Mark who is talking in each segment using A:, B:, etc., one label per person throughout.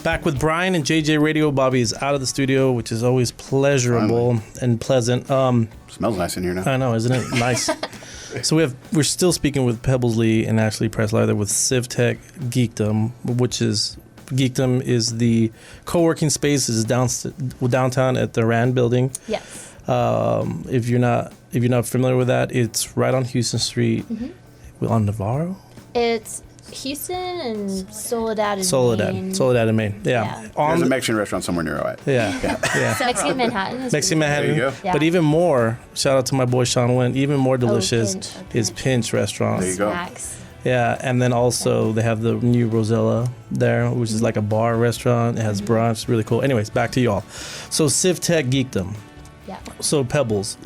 A: Back with Brian and JJ Radio. Bobby is out of the studio, which is always pleasurable and pleasant.
B: Smells nice in here now.
A: I know, isn't it nice? So we're still speaking with Pebbles Lee and Ashley Preslar. They're with CivTech Geekdom, Geekdom is the co-working space is downtown at the Rand building.
C: Yes.
A: If you're not familiar with that, it's right on Houston Street, on Navarro.
C: It's Houston and Soledad and Maine.
A: Soledad and Maine. Yeah.
B: There's a Mexican restaurant somewhere near it.
A: Yeah.
C: Mexican Manhattan.
A: Mexican Manhattan.
B: There you go.
C: Yeah.
A: But even more, shout out to my boy Sean Wynn, even more delicious is Pinch Restaurant.
B: There you go.
C: Snacks.
A: Yeah, and then also they have the new Rosella there, which is like a bar restaurant. It has brunch, really cool. Anyways, back to y'all. So CivTech Geekdom.
C: Yeah.
A: So Pebbles,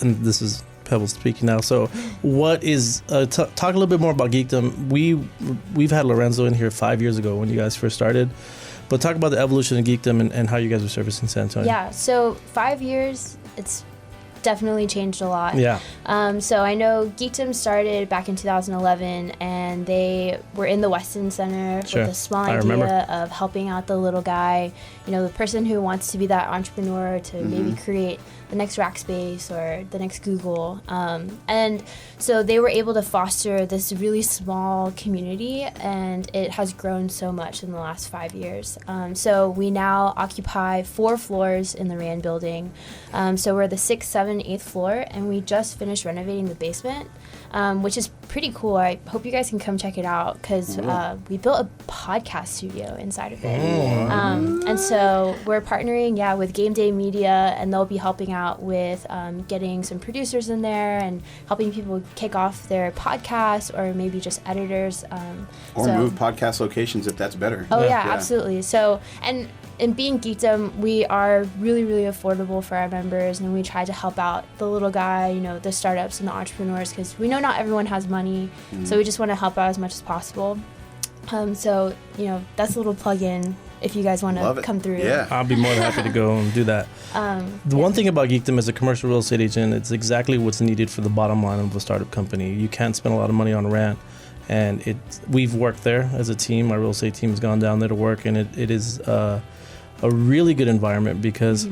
A: and this is Pebbles speaking now. So what is, talk a little bit more about Geekdom. We've had Lorenzo in here 5 years ago when you guys first started, but talk about the evolution of Geekdom and how you guys are servicing San Antonio.
C: Yeah, so 5 years, it's definitely changed a lot.
A: Yeah.
C: So I know Geekdom started back in 2011, and they were in the Weston Center with a small idea of helping out the little guy, the person who wants to be that entrepreneur to maybe create the next Rackspace or the next Google. And so they were able to foster this really small community, and it has grown so much in the last 5 years. So we now occupy 4 floors in the Rand building. So we're the 6th, 7th, 8th floor, and we just finished renovating the basement, which is pretty cool. I hope you guys can come check it out because we built a podcast studio inside of it. And so we're partnering, with Game Day Media, and they'll be helping out with getting some producers in there and helping people kick off their podcasts or maybe just editors.
B: Or move podcast locations if that's better.
C: Oh, yeah, absolutely. So, and being Geekdom, we are really, really affordable for our members, and we try to help out the little guy, the startups and the entrepreneurs, because we know not everyone has money, so we just want to help out as much as possible. So, that's a little plug-in if you guys want to come through.
B: Yeah.
A: I'll be more than happy to go and do that. The one thing about Geekdom as a commercial real estate agent, it's exactly what's needed for the bottom line of a startup company. You can't spend a lot of money on rent. And we've worked there as a team. My real estate team has gone down there to work, and it is a really good environment because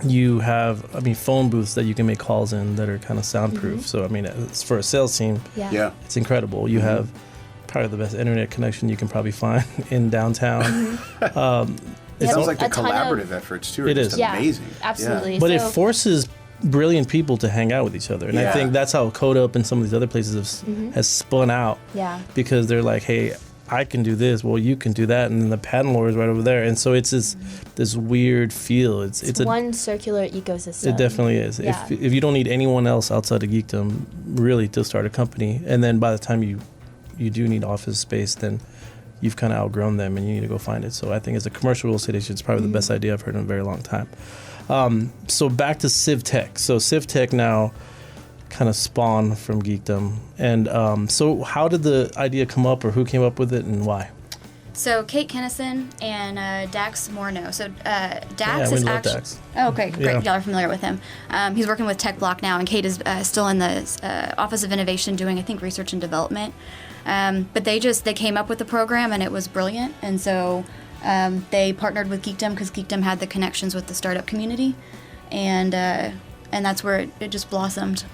A: you have, phone booths that you can make calls in that are kind of soundproof. So, it's for a sales team, it's incredible. You have probably the best internet connection you can probably find in downtown.
B: It sounds like the collaborative efforts, too, are just amazing.
C: Absolutely.
A: Yeah. But it forces brilliant people to hang out with each other, and I think that's how Code Up and some of these other places has spun out. Because they're like, hey, I can do this, well, you can do that, and then the patent lawyer is right over there, and so it's this weird feel. It's
C: one circular ecosystem.
A: It definitely is. If you don't need anyone else outside of Geekdom really to start a company, and then by the time you do need office space, then you've kind of outgrown them and you need to go find it. So I think as a commercial real estate agent, it's probably the best idea I've heard in a very long time. So back to CivTech. So CivTech now kind of spawned from Geekdom. And so how did the idea come up, or who came up with it and why?
D: So Kate Kennison and Dax Morneau. So Dax
A: we
D: is
A: love
D: actually...
A: Dax.
D: Oh, okay, great. Y'all are familiar with him. He's working with Tech Block now, and Kate is still in the Office of Innovation doing, I think, research and development. But they came up with the program, and it was brilliant. And so they partnered with Geekdom because Geekdom had the connections with the startup community. And that's where it just blossomed.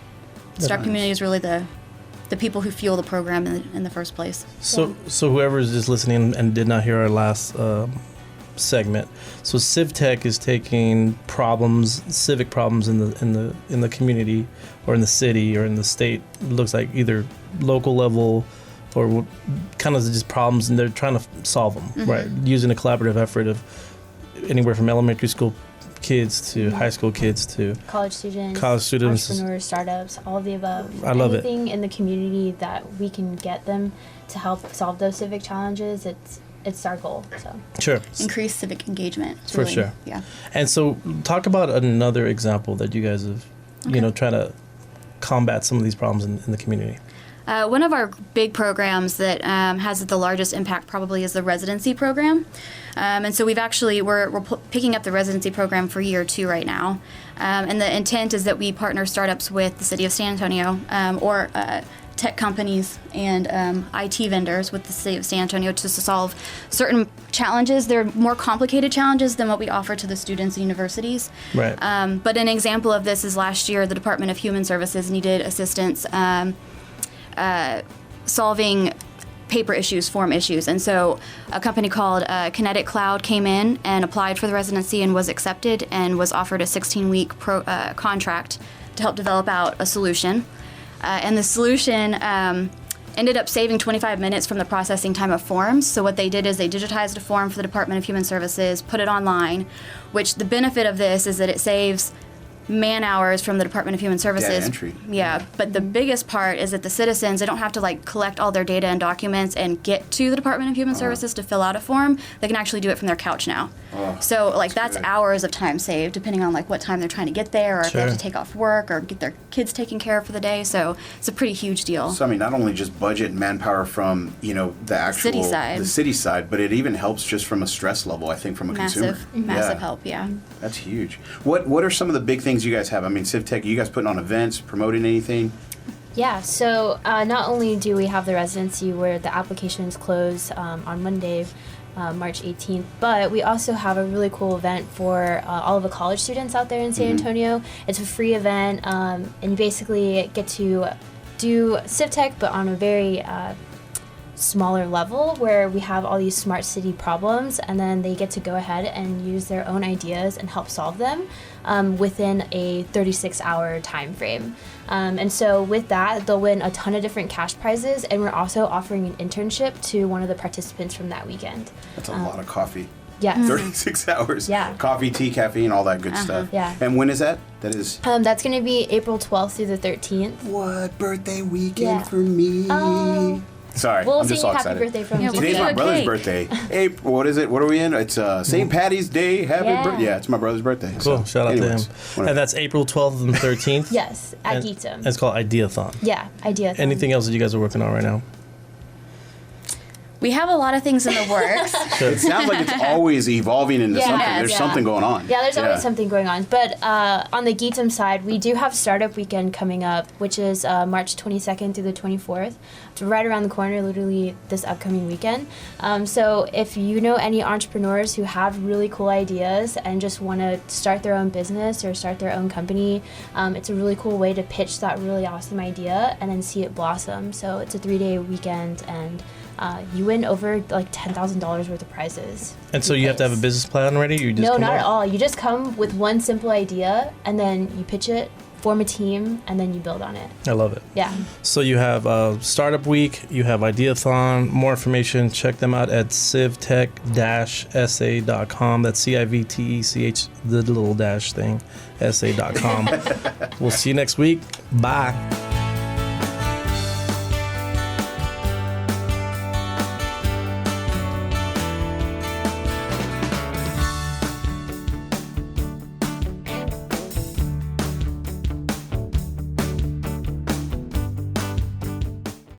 D: The startup community is really the people who fuel the program in the first place.
A: So whoever is just listening and did not hear our last segment, so CivTech is taking civic problems in the community or in the city or in the state. It looks like either local level or kind of just problems, and they're trying to solve them, right? Using a collaborative effort of anywhere from elementary school kids to high school kids to
C: college students, entrepreneurs, startups, all of the above.
A: I love
C: Anything in the community that we can get them to help solve those civic challenges, it's our goal. So
A: sure,
D: increase civic engagement
A: for sure.
D: Yeah.
A: And so talk about another example that you guys have trying to combat some of these problems in the community.
D: One of our big programs that has the largest impact probably is the Residency Program. And so we're picking up the Residency Program for year 2 right now. And the intent is that we partner startups with the city of San Antonio or tech companies and IT vendors with the city of San Antonio to solve certain challenges. They're more complicated challenges than what we offer to the students and universities.
A: Right.
D: But an example of this is last year the Department of Human Services needed assistance solving paper issues, form issues. And so a company called Kinetic Cloud came in and applied for the residency and was accepted and was offered a 16-week contract to help develop out a solution. And the solution ended up saving 25 minutes from the processing time of forms. So what they did is they digitized a form for the Department of Human Services, put it online, which the benefit of this is that it saves man hours from the Department of Human Services.
B: Data entry.
D: Yeah, but the biggest part is that the citizens, they don't have to like collect all their data and documents and get to the Department of Human Services to fill out a form. They can actually do it from their couch now. So like that's hours of time saved, depending on like what time they're trying to get there, or if they have to take off work or get their kids taken care of for the day. So it's a pretty huge deal.
B: So I mean, not only just budget and manpower from the actual the city side, but it even helps just from a stress level. I think from a consumer.
D: Massive help. Yeah.
B: That's huge. What are some of the big things you guys have? I mean, CivTech, you guys putting on events, promoting anything?
C: Yeah, so not only do we have the residency where the applications close on Monday, March 18th, but we also have a really cool event for all of the college students out there in San Antonio. It's a free event, and you basically get to do CivTech, but on a very smaller level, where we have all these smart city problems, and then they get to go ahead and use their own ideas and help solve them within a 36-hour time frame. And so with that, they'll win a ton of different cash prizes, and we're also offering an internship to one of the participants from that weekend.
B: That's a lot of coffee.
C: Yeah.
B: 36 hours.
C: Yeah.
B: Coffee, tea, caffeine, all that good stuff.
C: Yeah.
B: And when is that? That is...
C: that's going to be April 12th through the 13th.
B: What birthday weekend for me?
C: Oh.
B: Sorry,
C: we'll
B: I'm just so
C: happy
B: excited.
C: Birthday from
B: Today's my brother's birthday. April, what is it? What are we in? It's St. Patty's Day. Happy birthday. Yeah, it's my brother's birthday.
A: Cool. Shout out to him. And that's April 12th and 13th?
C: Yes, at Geekdom.
A: It's called Ideathon.
C: Yeah, Ideathon.
A: Anything else that you guys are working on right now?
D: We have a lot of things in the works.
B: It sounds like it's always evolving into something. There's something going on.
C: Yeah, there's always something going on. But on the Geekdom side, we do have Startup Weekend coming up, which is March 22nd through the 24th. It's right around the corner, literally this upcoming weekend. So if you know any entrepreneurs who have really cool ideas and just want to start their own business or start their own company, it's a really cool way to pitch that really awesome idea and then see it blossom. So it's a 3-day weekend, and you win over like $10,000 worth of prizes.
A: And so you have to have a business plan ready? You just
C: no, not at all. You just come with one simple idea, and then you pitch it, form a team, and then you build on it.
A: I love it.
C: Yeah.
A: So you have Startup Week, you have Ideathon. More information, check them out at civtech-sa.com. That's CIVTECH, the little dash thing, sa.com. We'll see you next week. Bye.